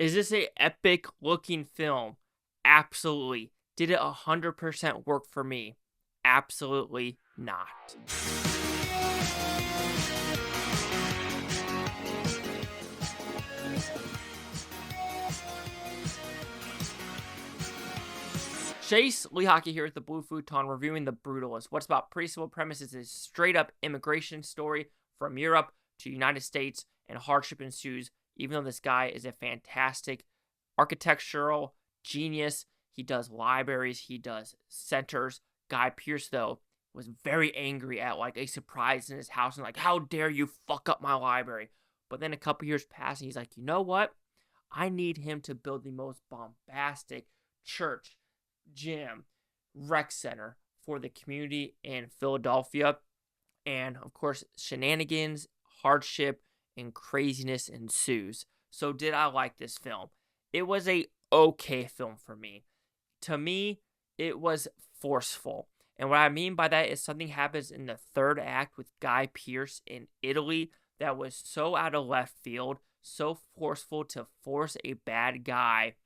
Is this a epic looking film? Absolutely. Did it 100% work for me? Absolutely not. Chase Lee Hockey here at the Blue Futon reviewing The Brutalist. What's about pretty simple premise is a straight up immigration story from Europe to the United States, and hardship ensues, even though this guy is a fantastic architectural genius. He does libraries, he does centers. Guy Pearce, though, was very angry at like a surprise in his house and like, how dare you fuck up my library? But then a couple years pass and he's like, you know what? I need him to build the most bombastic church, gym, rec center for the community in Philadelphia. And of course, shenanigans, hardship, and craziness ensues. So, did I like this film? It was a okay film for me. To me, it was forceful. And what I mean by that is something happens in the third act with Guy Pearce in Italy that was so out of left field, so forceful to force a bad guy,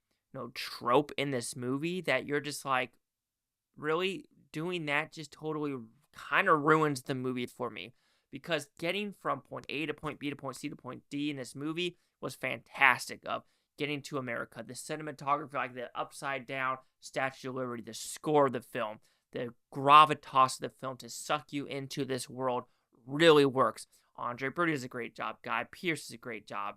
trope in this movie that you're just like, really doing that just totally kind of ruins the movie for me. Because getting from point A to point B to point C to point D in this movie was fantastic. Of getting to America, the cinematography, like the upside down Statue of Liberty, the score of the film, the gravitas of the film to suck you into this world really works. Andre Brody does a great job. Guy Pearce does a great job.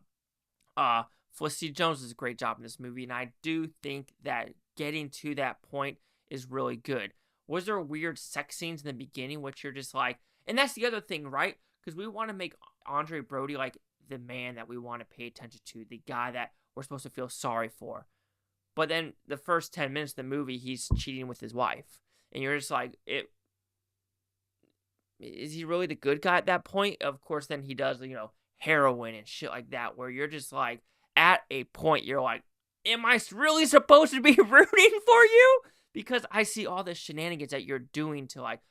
Felicity Jones does a great job in this movie, and I do think that getting to that point is really good. Was there weird sex scenes in the beginning, which you're just like, and that's the other thing, right? Because we want to make Andre Brody like the man that we want to pay attention to, the guy that we're supposed to feel sorry for. But then the first 10 minutes of the movie, he's cheating with his wife. And you're just like, is he really the good guy at that point? Of course, then he does, heroin and shit like that, where you're just like, at a point, you're like, am I really supposed to be rooting for you? Because I see all the shenanigans that you're doing to, like,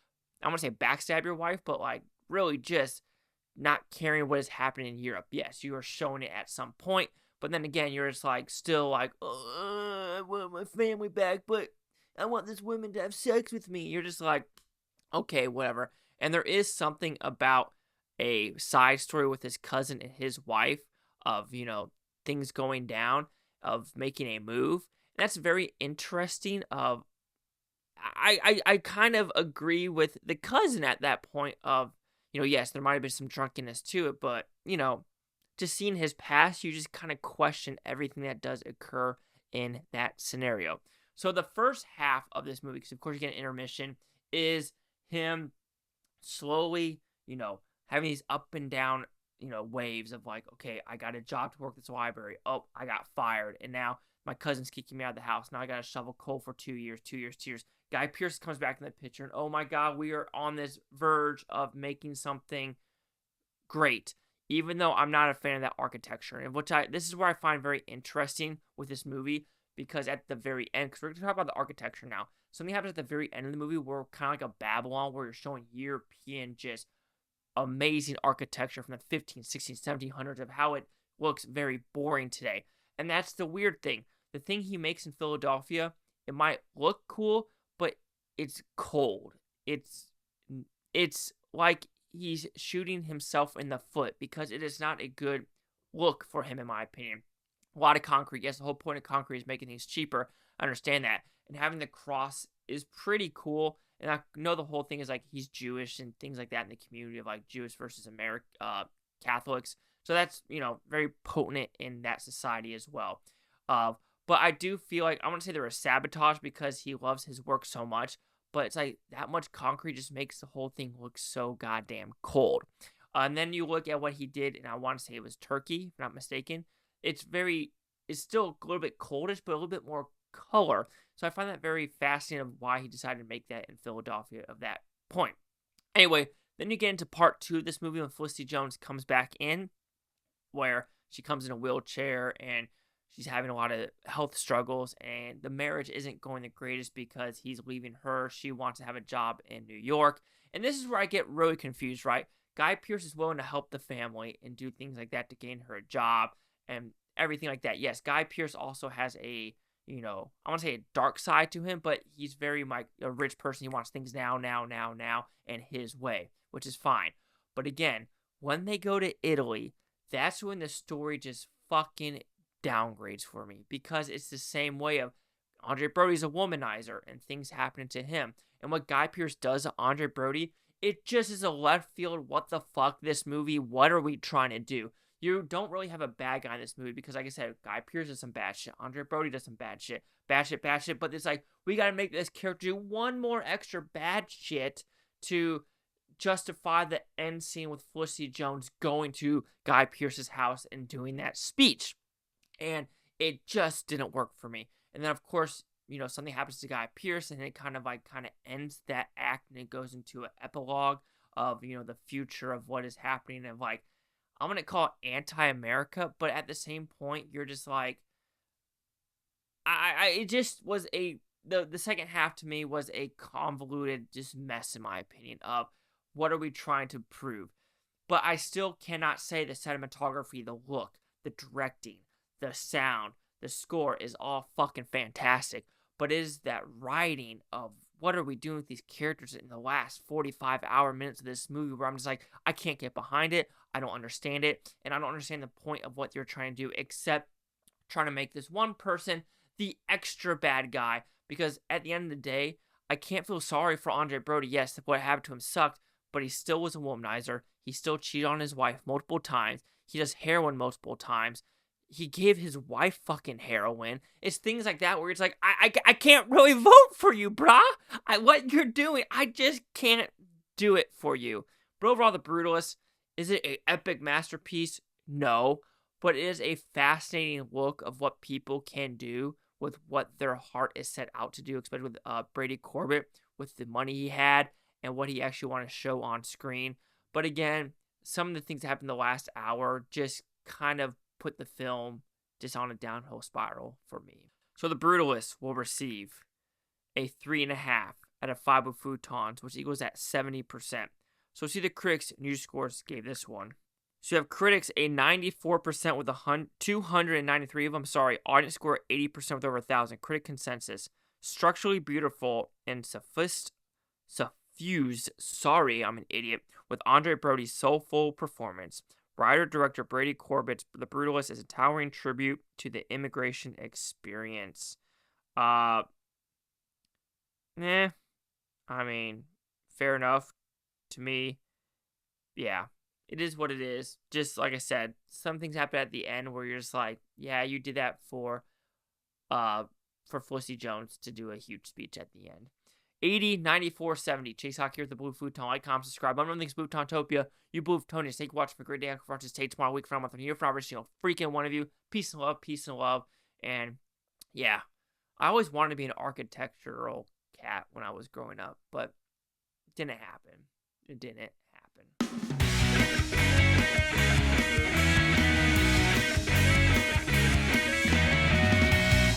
I want to say backstab your wife, but, like, really just not caring what is happening in Europe. Yes, you are showing it at some point, but then again, you're just, like, still like, I want my family back, but I want this woman to have sex with me. You're just like, okay, whatever. And there is something about a side story with his cousin and his wife of, things going down, of making a move. And that's very interesting. I kind of agree with the cousin at that point of, yes, there might have been some drunkenness to it, but, just seeing his past, you just kind of question everything that does occur in that scenario. So the first half of this movie, because of course you get an intermission, is him slowly, having these up and down, waves of like, okay, I got a job to work this library. Oh, I got fired. And now my cousin's kicking me out of the house. Now I got to shovel coal for 2 years. Guy Pearce comes back in the picture, and oh my God, we are on this verge of making something great. Even though I'm not a fan of that architecture, and this is where I find very interesting with this movie, because at the very end, because we're going to talk about the architecture now, something happens at the very end of the movie where kind of like a Babylon, where you're showing European just amazing architecture from the 15, 16, 1700s of how it looks very boring today. And that's the weird thing. The thing he makes in Philadelphia, it might look cool, but it's cold. It's like he's shooting himself in the foot, because it is not a good look for him, in my opinion. A lot of concrete. Yes, the whole point of concrete is making things cheaper. I understand that. And having the cross is pretty cool. And I know the whole thing is like he's Jewish and things like that in the community of like Jewish versus Catholics. So that's, very potent in that society as well. But I do feel like, I want to say there was sabotage because he loves his work so much. But it's like that much concrete just makes the whole thing look so goddamn cold. And then you look at what he did, and I want to say it was Turkey, if I'm not mistaken. It's still a little bit coldish, but a little bit more color. So I find that very fascinating of why he decided to make that in Philadelphia of that point. Anyway, then you get into part 2 of this movie when Felicity Jones comes back in, where she comes in a wheelchair and she's having a lot of health struggles, and the marriage isn't going the greatest because he's leaving her. She wants to have a job in New York. And this is where I get really confused, right? Guy Pearce is willing to help the family and do things like that to gain her a job and everything like that. Yes, Guy Pearce also has a, I want to say a dark side to him, but he's very like a rich person. He wants things now, and his way, which is fine. But again, when they go to Italy, that's when the story just fucking downgrades for me, because it's the same way of Andre Brody's a womanizer and things happening to him. And what Guy Pearce does to Andre Brody, it just is a left field, what the fuck, this movie, what are we trying to do? You don't really have a bad guy in this movie because, like I said, Guy Pearce does some bad shit. Andre Brody does some bad shit. Bad shit. But it's like, we got to make this character do one more extra bad shit to justify the end scene with Felicity Jones going to Guy Pearce's house and doing that speech. And it just didn't work for me. And then, of course, something happens to Guy Pearce, and it kind of ends that act, and it goes into an epilogue of, the future of what is happening, and like, I'm going to call it anti-America, but at the same point, you're just like, it just was the second half to me was a convoluted just mess, in my opinion, of what are we trying to prove. But I still cannot say the cinematography, the look, the directing, the sound, the score is all fucking fantastic. But it is that writing of what are we doing with these characters in the last 45 minutes of this movie where I'm just like, I can't get behind it. I don't understand it. And I don't understand the point of what you're trying to do except trying to make this one person the extra bad guy. Because at the end of the day, I can't feel sorry for Andre Brody. Yes, what happened to him sucked, but he still was a womanizer. He still cheated on his wife multiple times. He does heroin multiple times. He gave his wife fucking heroin. It's things like that where it's like, I can't really vote for you, brah. What you're doing, I just can't do it for you. But overall, The Brutalist, is it an epic masterpiece? No. But it is a fascinating look of what people can do with what their heart is set out to do, especially with Brady Corbet, with the money he had and what he actually wanted to show on screen. But again, some of the things that happened the last hour just kind of put the film just on a downhill spiral for me. So The Brutalist will receive a 3.5 out of 5 with Futons, which equals at 70%. So see the critics' news scores gave this one. So you have critics a 94% with 293 of them. Audience score 80% with over 1,000. Critic consensus: structurally beautiful and suffused. Sorry, I'm an idiot. With Andre Brody's soulful performance. Writer-director Brady Corbett's The Brutalist is a towering tribute to the immigration experience. I mean, fair enough to me. Yeah, it is what it is. Just like I said, some things happen at the end where you're just like, yeah, you did that for Felicity Jones to do a huge speech at the end. 80, 94, 70. Chase Hawk here with the Blue Futon. Like, comment, subscribe. I'm running things Bluetontopia. You Blue Futonians. Take watch for a great day. I can watch this day tomorrow week from I'm here for every single freaking one of you. Peace and love. And yeah, I always wanted to be an architectural cat when I was growing up, but it didn't happen.